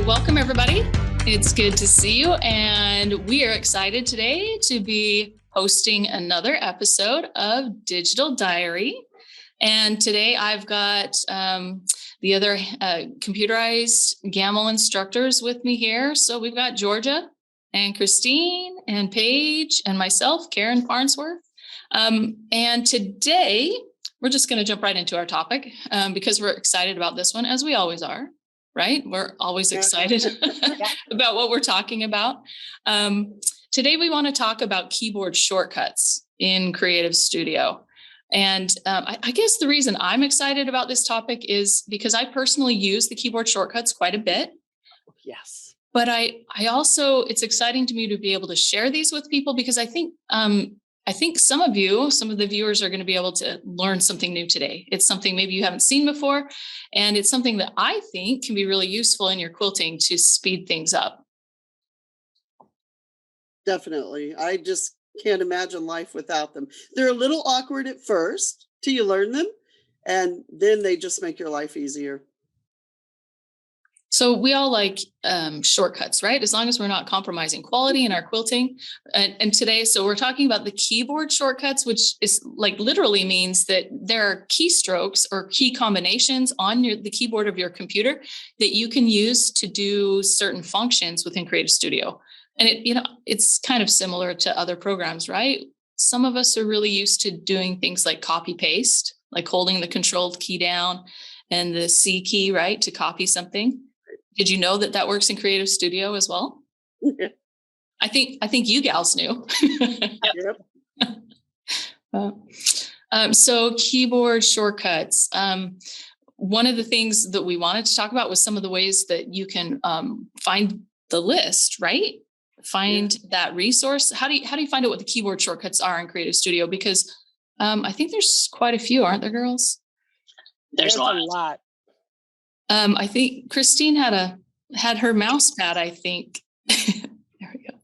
welcome everybody. It's good to see you, and we are excited today to be hosting another episode of Digital Diary. And today I've got the other computerized GAML instructors with me here. So we've got Georgia and Christine and Paige and myself, Karen Farnsworth. And today we're just going to jump right into our topic because we're excited about this one, as we always are, right? We're always excited about what we're talking about. Today we want to talk about keyboard shortcuts in Creative Studio. And I guess the reason I'm excited about this topic is because I personally use the keyboard shortcuts quite a bit. Yes. But I also, it's exciting to me to be able to share these with people because I think some of the viewers are going to be able to learn something new today. It's something maybe you haven't seen before, and it's something that I think can be really useful in your quilting to speed things up. Definitely. I just can't imagine life without them. They're a little awkward at first till you learn them, and then they just make your life easier. So we all like shortcuts, right? As long as we're not compromising quality in our quilting. And today, so we're talking about the keyboard shortcuts, which is like literally means that there are keystrokes or key combinations on the keyboard of your computer that you can use to do certain functions within Creative Studio. And it's kind of similar to other programs, right? Some of us are really used to doing things like copy paste, like holding the control key down and the C key, right, to copy something. Did you know that works in Creative Studio as well? Yeah. I think you gals knew. Yep. So keyboard shortcuts. One of the things that we wanted to talk about was some of the ways that you can find the list, right? Find that resource. How do you find out what the keyboard shortcuts are in Creative Studio? Because I think there's quite a few, aren't there, girls? There's a lot. I think Christine had her mouse pad, I think. There we go.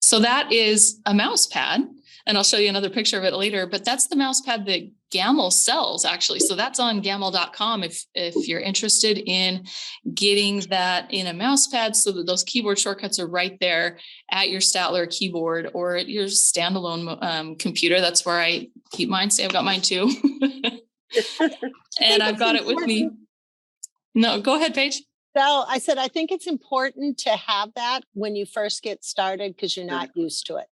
So that is a mouse pad, and I'll show you another picture of it later, but that's the mouse pad that GAML sells, actually. So that's on gaml.com if you're interested in getting that in a mouse pad so that those keyboard shortcuts are right there at your Statler keyboard or at your standalone computer. That's where I keep mine. See, I've got mine too. And I've got it with me. No, go ahead, Paige. So I said, I think it's important to have that when you first get started because you're not used to it.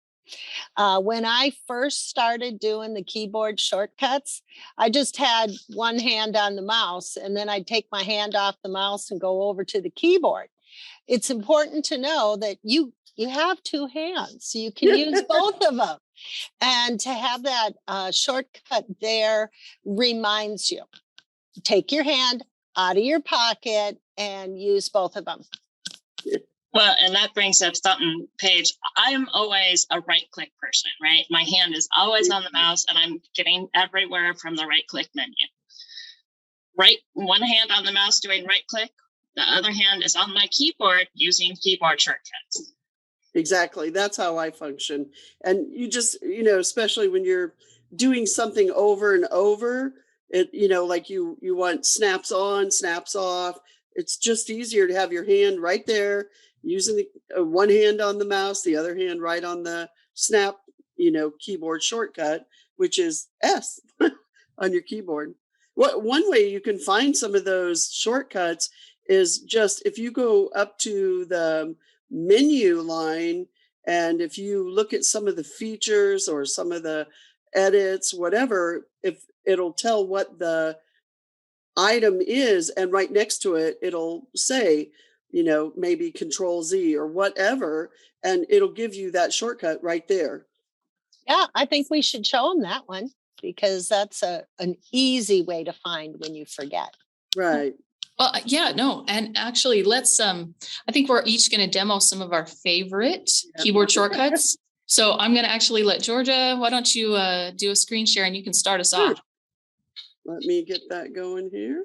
When I first started doing the keyboard shortcuts, I just had one hand on the mouse and then I'd take my hand off the mouse and go over to the keyboard. It's important to know that you have two hands, so you can use both of them. And to have that shortcut there reminds you, take your hand out of your pocket and use both of them. Well, and that brings up something, Paige. I'm always a right-click person, right? My hand is always on the mouse and I'm getting everywhere from the right-click menu. Right, one hand on the mouse doing right-click, the other hand is on my keyboard using keyboard shortcuts. Exactly. That's how I function. And you just, especially when you're doing something over and over, like you want snaps on, snaps off. It's just easier to have your hand right there using the one hand on the mouse, the other hand right on the snap, keyboard shortcut, which is S on your keyboard. One way you can find some of those shortcuts is just if you go up to the menu line and if you look at some of the features or some of the edits, whatever, if it'll tell what the item is, and right next to it it'll say maybe Control Z or whatever, and it'll give you that shortcut right there. Yeah, I think we should show them that one because that's an easy way to find when you forget. Right. Well, yeah, no. And actually let's, I think we're each going to demo some of our favorite keyboard shortcuts. So I'm going to actually let Georgia, why don't you do a screen share and you can start us off. Let me get that going here.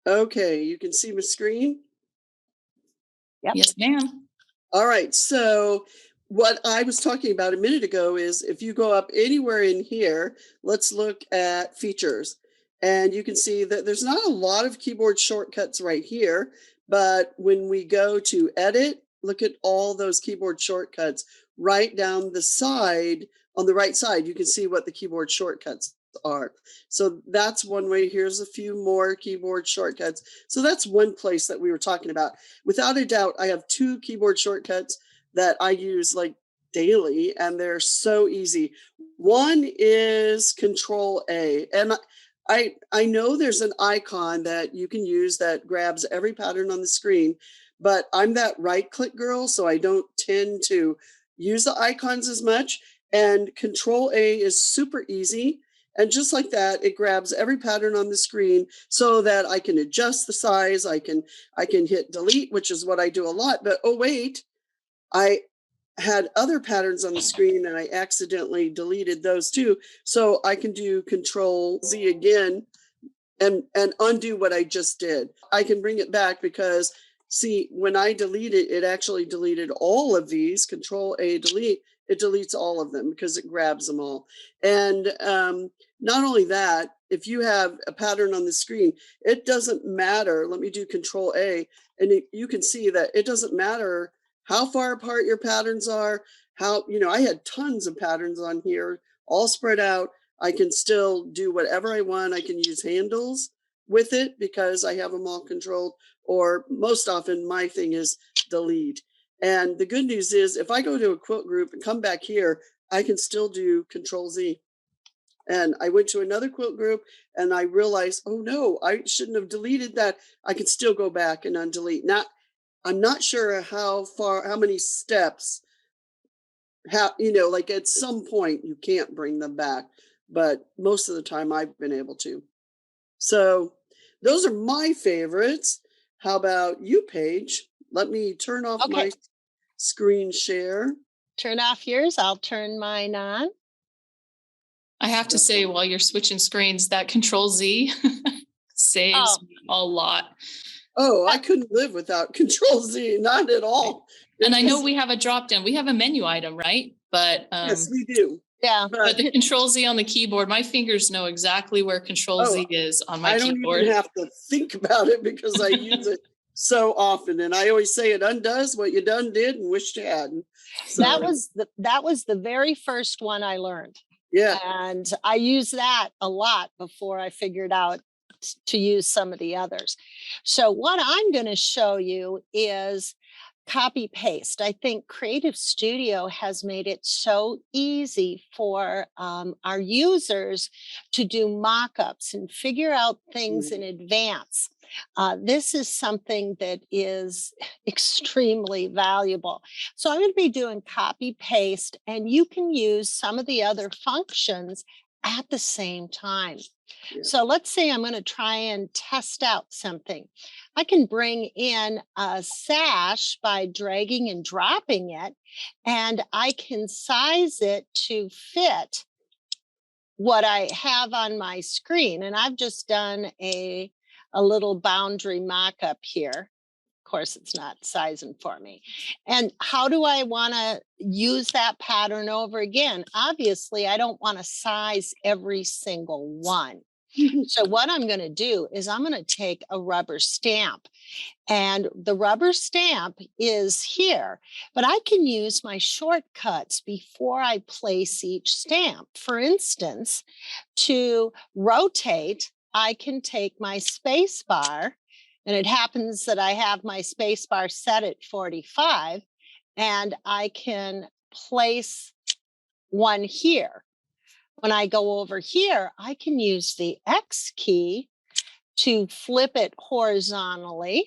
Okay, you can see my screen? Yep. Yes, ma'am. All right, so what I was talking about a minute ago is if you go up anywhere in here, let's look at features. And you can see that there's not a lot of keyboard shortcuts right here, but when we go to edit, look at all those keyboard shortcuts right down the side. On the right side, you can see what the keyboard shortcuts are. So that's one way. Here's a few more keyboard shortcuts. So that's one place that we were talking about. Without a doubt, I have 2 keyboard shortcuts that I use like daily, and they're so easy. One is Control A, and I know there's an icon that you can use that grabs every pattern on the screen, but I'm that right click girl, so I don't tend to use the icons as much. And Control A is super easy. And just like that, it grabs every pattern on the screen so that I can adjust the size. I can hit delete, which is what I do a lot. But oh wait, I had other patterns on the screen and I accidentally deleted those too. So I can do Control Z again and undo what I just did. I can bring it back because see, when I delete it, it actually deleted all of these. Control A delete, it deletes all of them because it grabs them all. And not only that, if you have a pattern on the screen, it doesn't matter. Let me do Control A, and you can see that it doesn't matter how far apart your patterns are, how, I had tons of patterns on here, all spread out. I can still do whatever I want. I can use handles with it because I have them all controlled, or most often my thing is delete. And the good news is if I go to a quilt group and come back here, I can still do Control Z. And I went to another quilt group and I realized, oh no, I shouldn't have deleted that. I can still go back and undelete. I'm not sure how many steps, like at some point you can't bring them back, but most of the time I've been able to. So those are my favorites. How about you, Paige? Let me turn off my screen share. Turn off yours. I'll turn mine on. I have to say, while you're switching screens, that Control Z saves a lot. Oh, I couldn't live without Control Z, not at all. And I know we have a drop down. We have a menu item, right? But yes, we do. Yeah. But the Control Z on the keyboard, my fingers know exactly where Control Z is on my keyboard. I don't even have to think about it because I use it so often. And I always say it undoes what you done did and wished you hadn't. So, that was the very first one I learned. Yeah. And I use that a lot before I figured out to use some of the others. So what I'm going to show you is copy paste. I think Creative Studio has made it so easy for our users to do mock-ups and figure out things in advance. This is something that is extremely valuable. So I'm going to be doing copy paste, and you can use some of the other functions at the same time. Yeah. So let's say I'm going to try and test out something. I can bring in a sash by dragging and dropping it, and I can size it to fit what I have on my screen. And I've just done a little boundary mock-up here. Of course, it's not sizing for me. And how do I want to use that pattern over again? Obviously, I don't want to size every single one. So what I'm going to do is I'm going to take a rubber stamp, and the rubber stamp is here, but I can use my shortcuts before I place each stamp. For instance, to rotate, I can take my space bar, and it happens that I have my space bar set at 45, and I can place one here. When I go over here, I can use the X key to flip it horizontally.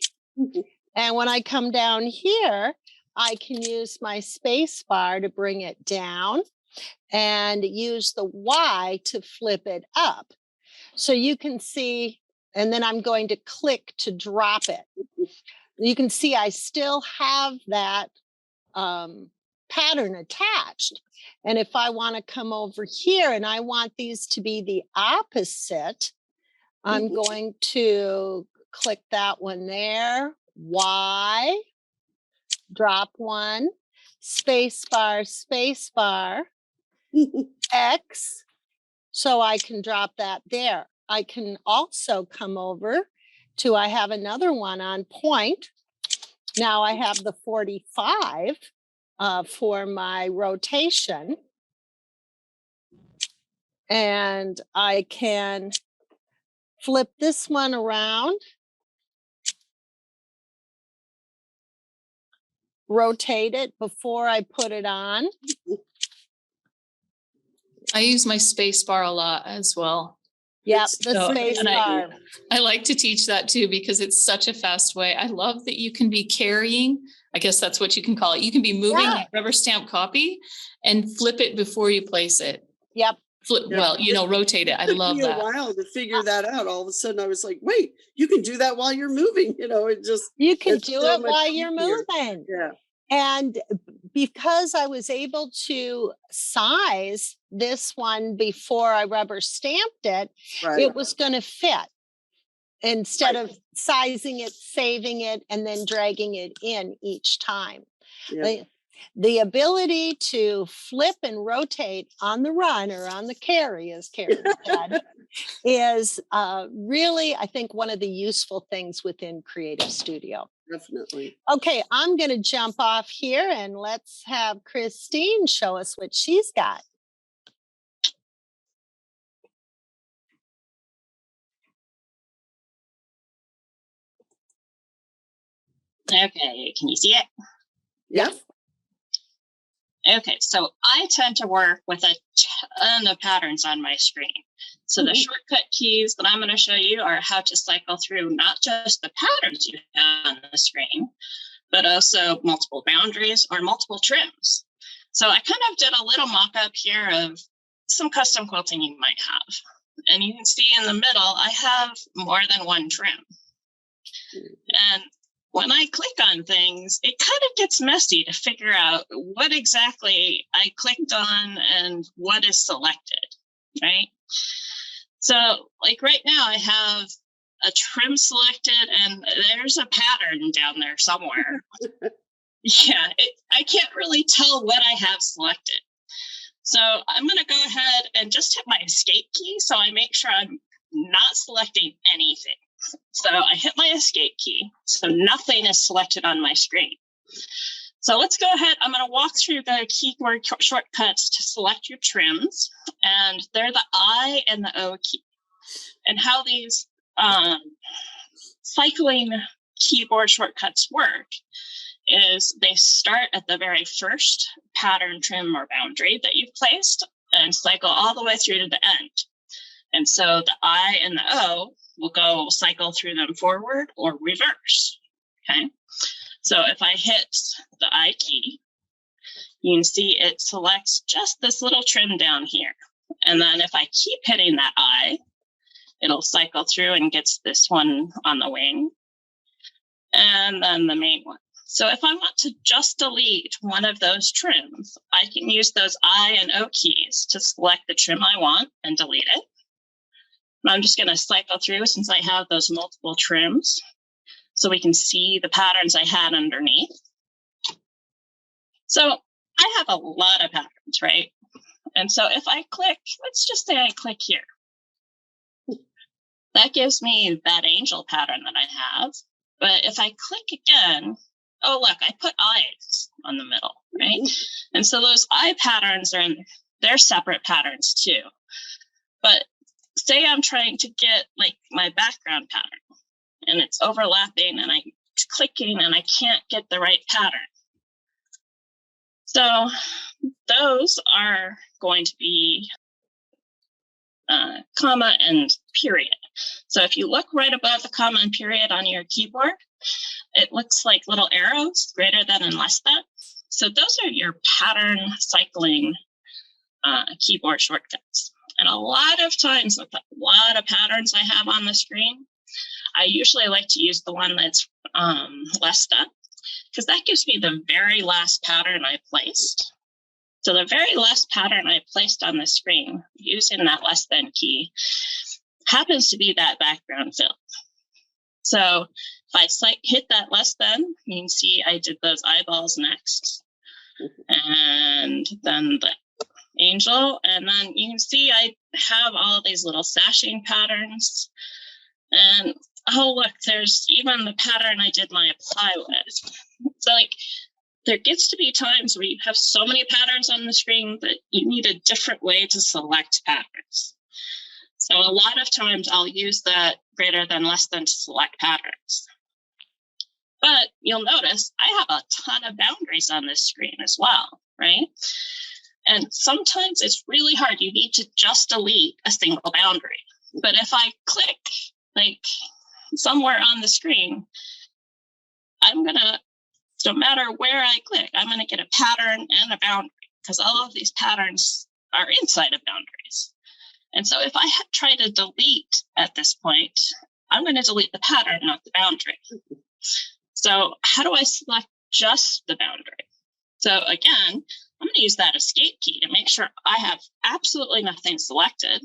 And when I come down here, I can use my space bar to bring it down and use the Y to flip it up. So you can see, and then I'm going to click to drop it. You can see I still have that pattern attached. And if I want to come over here and I want these to be the opposite, I'm going to click that one there, Y, drop one, space bar, X, so I can drop that there. I can also come over to, I have another one on point. Now I have the 45 for my rotation. And I can flip this one around, rotate it before I put it on. I use my space bar a lot as well. Yep, It's the so- space and bar. I like to teach that too, because it's such a fast way. I love that you can be carrying, I guess that's what you can call it. You can be moving Yeah. a rubber stamp copy and flip it before you place it. Yep. Flip, Yeah. well, rotate it. I It took love me a that. while to figure that out. All of a sudden I was like, wait, you can do that while you're moving. It just, You can it's do so it much while you're easier. moving. Yeah. And because I was able to size this one before I rubber stamped it, Right. it was going to fit instead of sizing it, saving it, and then dragging it in each time. Yeah. The ability to flip and rotate on the run or on the carry, as Karen said, is really, I think, one of the useful things within Creative Studio. Definitely. Okay, I'm going to jump off here and let's have Christine show us what she's got. Okay, can you see it? Yep. Okay, so I tend to work with a ton of patterns on my screen. So the shortcut keys that I'm going to show you are how to cycle through not just the patterns you have on the screen, but also multiple boundaries or multiple trims. So I kind of did a little mock-up here of some custom quilting you might have. And you can see in the middle, I have more than one trim. And when I click on things, it kind of gets messy to figure out what exactly I clicked on and what is selected, right? So like right now I have a trim selected and there's a pattern down there somewhere. Yeah, I can't really tell what I have selected. So I'm going to go ahead and just hit my escape key so I make sure I'm not selecting anything. So I hit my escape key, so nothing is selected on my screen. So let's go ahead. I'm going to walk through the keyboard shortcuts to select your trims, and they're the I and the O key. And how these cycling keyboard shortcuts work is they start at the very first pattern, trim, or boundary that you've placed and cycle all the way through to the end. And so the I and the O will go cycle through them forward or reverse, okay? So if I hit the I key, you can see it selects just this little trim down here. And then if I keep hitting that I, it'll cycle through and gets this one on the wing, and then the main one. So if I want to just delete one of those trims, I can use those I and O keys to select the trim I want and delete it. I'm just going to cycle through since I have those multiple trims so we can see the patterns I had underneath. So I have a lot of patterns, right? And so if I click, let's just say I click here. That gives me that angel pattern that I have. But if I click again, oh, look, I put eyes on the middle, right? And so those eye patterns they're separate patterns too. But say I'm trying to get like my background pattern and it's overlapping and I'm clicking and I can't get the right pattern. So those are going to be comma and period. So if you look right above the comma and period on your keyboard, it looks like little arrows, greater than and less than. So those are your pattern cycling keyboard shortcuts. And a lot of times with a lot of patterns I have on the screen, I usually like to use the one that's less than, because that gives me the very last pattern I placed. So the very last pattern I placed on the screen using that less than key happens to be that background fill. So if I hit that less than, you can see I did those eyeballs next. And then the angel. And then you can see I have all of these little sashing patterns. And oh, look, there's even the pattern I did my apply with. So like, there gets to be times where you have so many patterns on the screen that you need a different way to select patterns. So a lot of times I'll use that greater than, less than to select patterns. But you'll notice I have a ton of boundaries on this screen as well, right? And sometimes it's really hard. You need to just delete a single boundary. But if I click like somewhere on the screen, I'm gonna, no matter where I click, I'm gonna get a pattern and a boundary, because all of these patterns are inside of boundaries. And so if I try to delete at this point, I'm gonna delete the pattern, not the boundary. So how do I select just the boundary? So again, I'm going to use that escape key to make sure I have absolutely nothing selected.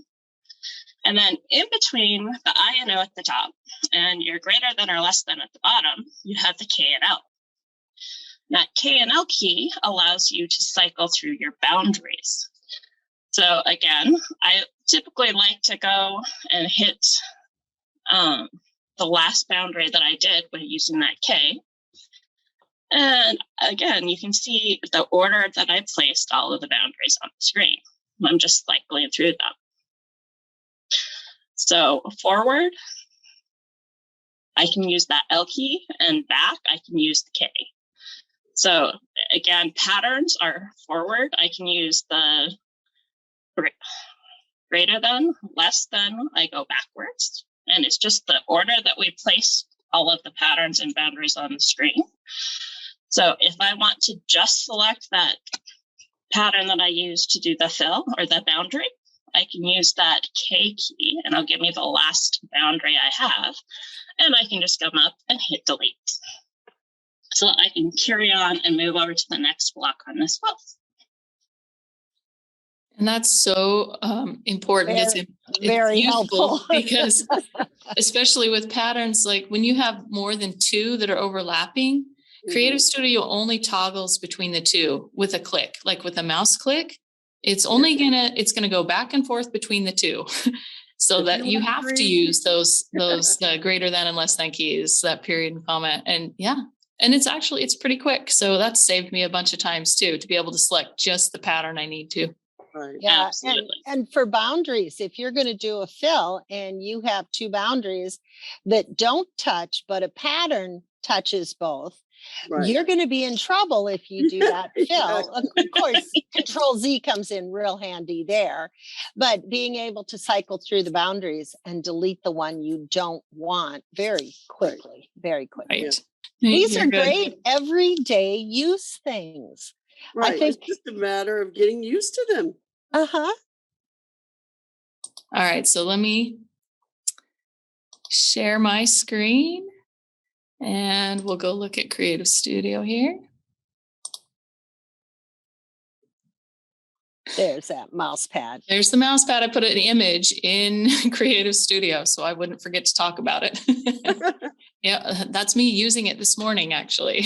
And then in between the I and O at the top and your greater than or less than at the bottom, you have the K and L. That K and L key allows you to cycle through your boundaries. So again, I typically like to go and hit the last boundary that I did by using that K. And again, you can see the order that I placed all of the boundaries on the screen. I'm just cycling through them. So forward, I can use that L key, and back, I can use the K. So again, patterns are forward. I can use the greater than, less than, I go backwards. And it's just the order that we place all of the patterns and boundaries on the screen. So if I want to just select that pattern that I use to do the fill or the boundary, I can use that K key and it'll give me the last boundary I have. And I can just come up and hit delete. So I can carry on and move over to the next block on this wall. And that's so important. Very, It's very useful helpful. because especially with patterns, like when you have more than two that are overlapping, Creative Studio only toggles between the two with a click, like with a mouse click. It's only it's gonna go back and forth between the two. So that you have to use those greater than and less than keys, that period and comma. And yeah, and it's pretty quick. So that's saved me a bunch of times too, to be able to select just the pattern I need to. Right. Yeah, Absolutely. and for boundaries, if you're going to do a fill and you have two boundaries that don't touch, but a pattern touches both, Right. you're going to be in trouble if you do that fill. Of course, Control Z comes in real handy there, but being able to cycle through the boundaries and delete the one you don't want very quickly, very quickly. Right. These You're are good. great everyday use things. Right. think- It's just a matter of getting used to them. Uh-huh. All right, so let me share my screen and we'll go look at Creative Studio here. There's that mouse pad. There's the mouse pad. I put an image in Creative Studio so I wouldn't forget to talk about it. Yeah, that's me using it this morning, actually.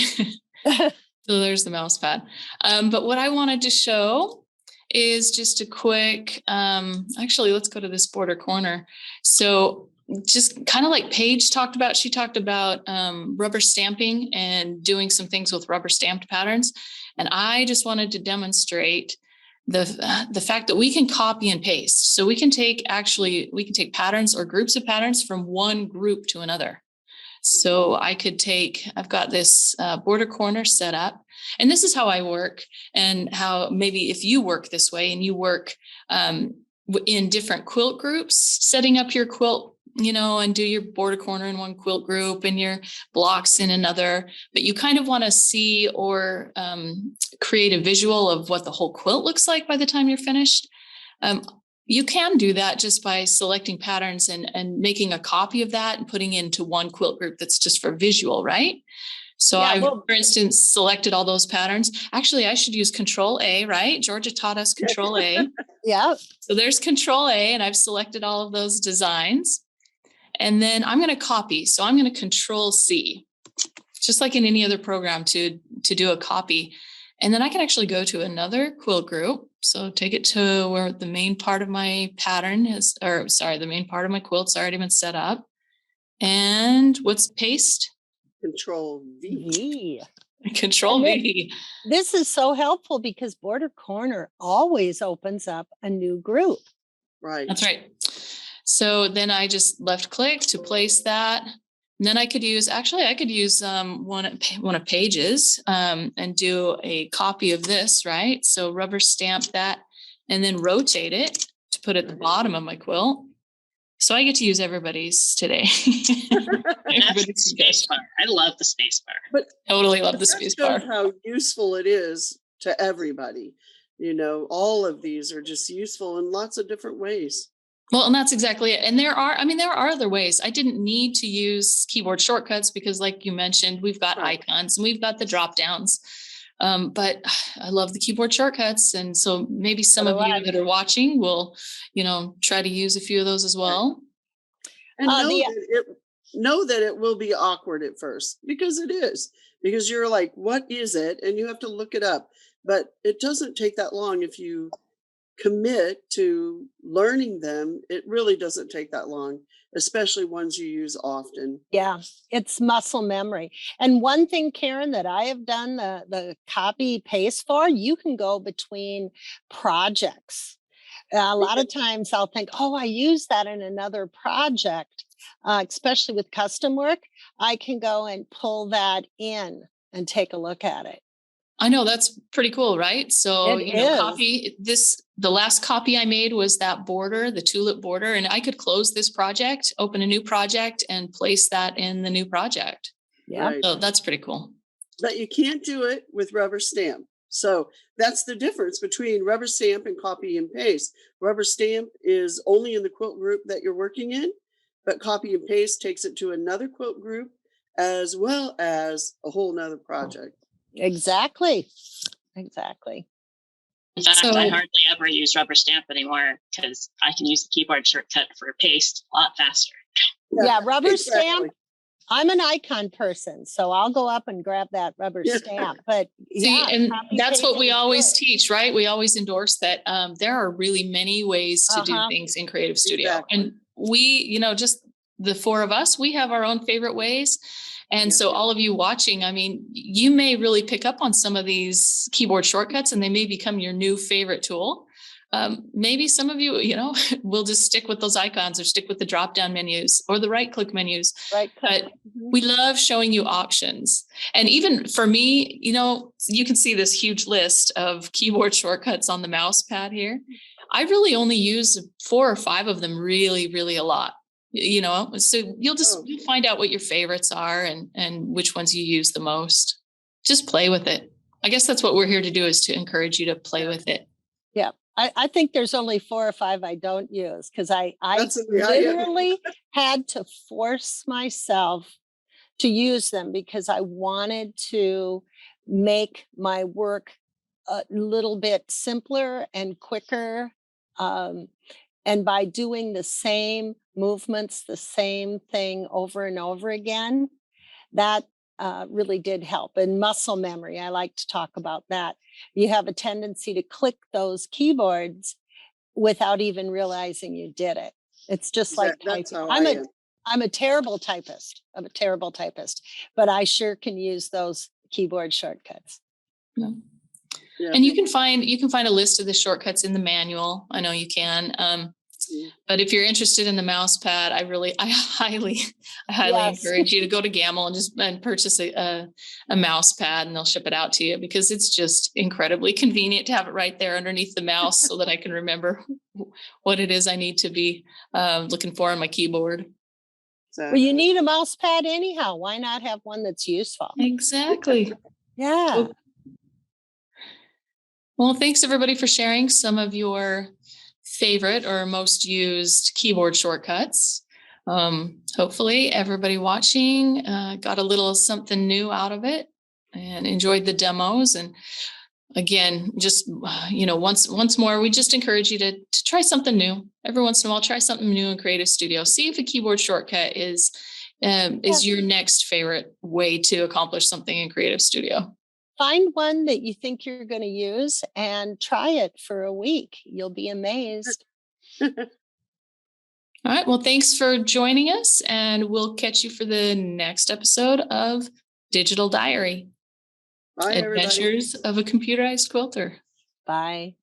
So there's the mouse pad. But what I wanted to show is just a quick, actually, let's go to this border corner. So just kind of like Paige talked about, she talked about rubber stamping and doing some things with rubber stamped patterns. And I just wanted to demonstrate the fact that we can copy and paste. So we can take patterns or groups of patterns from one group to another. So I've got this border corner set up, and this is how I work, and how maybe if you work this way and you work in different quilt groups, setting up your quilt, and do your border corner in one quilt group and your blocks in another, but you kind of want to see or create a visual of what the whole quilt looks like by the time you're finished. You can do that just by selecting patterns and making a copy of that and putting into one quilt group that's just for visual, right? So for instance, selected all those patterns. Actually, I should use Control A, right? Georgia taught us Control A. Yeah. So there's Control A, and I've selected all of those designs. And then I'm going to copy. So I'm going to Control C, just like in any other program to do a copy. And then I can actually go to another quilt group. So take it to where the main part of my pattern is, or sorry, the main part of my quilt's already been set up. And what's paste? Control V. V. Control And V. This is so helpful because Border Corner always opens up a new group. Right. That's right. So then I just left click to place that. And then I could use one of Page's and do a copy of this, right? So rubber stamp that and then rotate it to put it at the bottom of my quilt. So I get to use everybody's today. And that's the space bar. I love the space bar. But Totally love but the that space shows bar. how useful it is to everybody. You know, all of these are just useful in lots of different ways. Well, and that's exactly it. And there are other ways. I didn't need to use keyboard shortcuts because like you mentioned, we've got Right. icons and we've got the drop downs. But I love the keyboard shortcuts. And so maybe some So of do you I. that are watching will, try to use a few of those as well. And The- know that it will be awkward at first, because it is, because you're like, what is it? And you have to look it up. But it doesn't take that long if you commit to learning them. It really doesn't take that long, especially ones you use often. Yeah, it's muscle memory. And one thing, Karen, that I have done the copy paste for, you can go between projects. A lot of times I'll think, oh, I use that in another project, especially with custom work. I can go and pull that in and take a look at it. I know that's pretty cool, right? So, It is. copy this, the last copy I made was that border, the tulip border, and I could close this project, open a new project and place that in the new project. Yeah. Right. So that's pretty cool. But you can't do it with rubber stamp. So that's the difference between rubber stamp and copy and paste. Rubber stamp is only in the quilt group that you're working in, but copy and paste takes it to another quilt group as well as a whole nother project. Exactly. Exactly. In fact, So- I hardly ever use rubber stamp anymore because I can use the keyboard shortcut for paste a lot faster. Yeah, rubber exactly. stamp. I'm an icon person, so I'll go up and grab that rubber Yeah. stamp. But See, yeah, and copy that's what paste we is always good. teach, right? We always endorse that there are really many ways to do Uh-huh. things in Creative Studio. Exactly. And we, just the four of us, we have our own favorite ways. And Yeah. so all of you watching, I mean, you may really pick up on some of these keyboard shortcuts and they may become your new favorite tool. Maybe some of you, will just stick with those icons or stick with the drop-down menus or the right-click menus. Right. But Mhm. we love showing you options. And even for me, you can see this huge list of keyboard shortcuts on the mouse pad here. I really only use 4 or 5 of them really, really a lot. So you'll find out what your favorites are and which ones you use the most. Just play with it. I guess that's what we're here to do, is to encourage you to play with it. Yeah. I think there's only 4 or 5 I don't use because I That's yeah. literally had to force myself to use them because I wanted to make my work a little bit simpler and quicker. And by doing the same movements, the same thing over and over again, that really did help. And muscle memory, I like to talk about that. You have a tendency to click those keyboards without even realizing you did it. It's just like That's typing. how I am. I'm a terrible typist. I'm a terrible typist, but I sure can use those keyboard shortcuts. Yeah. Yeah. And you can find a list of the shortcuts in the manual. I know you can. But if you're interested in the mouse pad, I highly Yes. encourage you to go to Gamble and purchase a mouse pad, and they'll ship it out to you because it's just incredibly convenient to have it right there underneath the mouse so that I can remember what it is I need to be looking for on my keyboard. Well, you need a mouse pad anyhow. Why not have one that's useful? Exactly. Yeah. Well, thanks everybody for sharing some of your favorite or most used keyboard shortcuts. Hopefully everybody watching got a little something new out of it and enjoyed the demos. And again, just, once more, we just encourage you to try something new. Every once in a while, try something new in Creative Studio. See if a keyboard shortcut is your next favorite way to accomplish something in Creative Studio. Find one that you think you're going to use and try it for a week. You'll be amazed. All right. Well, thanks for joining us, and we'll catch you for the next episode of Digital Diary. Bye, everybody. Adventures of a Computerized Quilter. Bye.